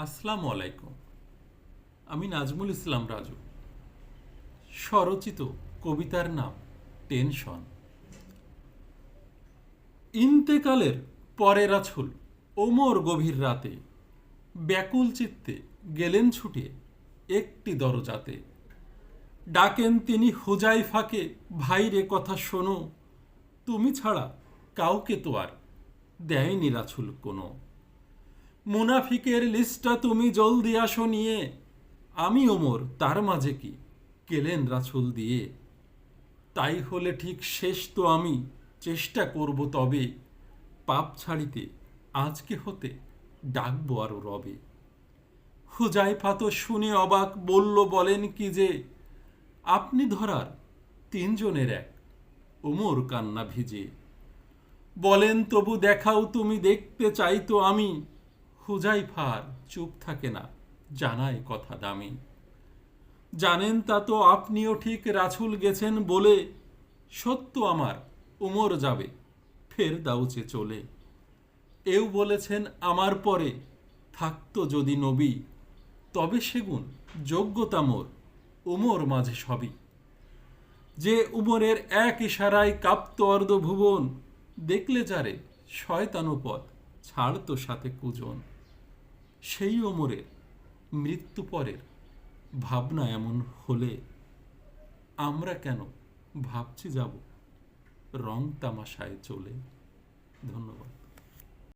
আসসালামু আলাইকুম। আমি নাজমুল ইসলাম রাজু। স্বরচিত কবিতার নাম টেনশন। ইন্তেকালের পরে রাছুল ওমর গভীর রাতে ব্যাকুল চিত্তে গেলেন ছুটে একটি দরজাতে। ডাকেন তিনি হুজাইফাকে, ভাইরে কথা শোনো, তুমি ছাড়া কাউকে তো আর দেয়নি রাছুল কোনো। মুনাফিকের লিস্টটা তুমি জলদি আসো নিয়ে, আমি ওমর তার মাঝে কি গেলেন রাছুল দিয়ে। তাই হলে ঠিক শেষ তো আমি চেষ্টা করব তবে, পাপ ছাড়িতে আজকে হতে ডাকবো আরো রবে। হুজাইফা তো শুনে অবাক, বলল বলেন কি যে, আপনি ধরার তিনজনের এক। ওমর কান্না ভিজে বলেন তবু দেখাও তুমি, দেখতে চাই তো আমি। হুজাইফার চুপ থাকে না, জানায় কথা দামি। জানেন তা তো আপনিও ঠিক, রাছুল গেছেন বলে, সত্য আমার উমর যাবে ফের দাউচে চলে। এও বলেছেন আমার পরে থাকতো যদি নবী, তবে সেগুন যোগ্যতা মোর উমর মাঝে সবই। যে উমরের এক ইশারায় কাঁপতো অর্ধ ভুবন, দেখলে যারে শয়তানুপথ ছাড়তো সাথে কুজন। সেই ওমরের মৃত্যু পরের ভাবনা এমন হলে, আমরা কেন ভাবছি যাব রং তামাশায় চলে। ধন্যবাদ।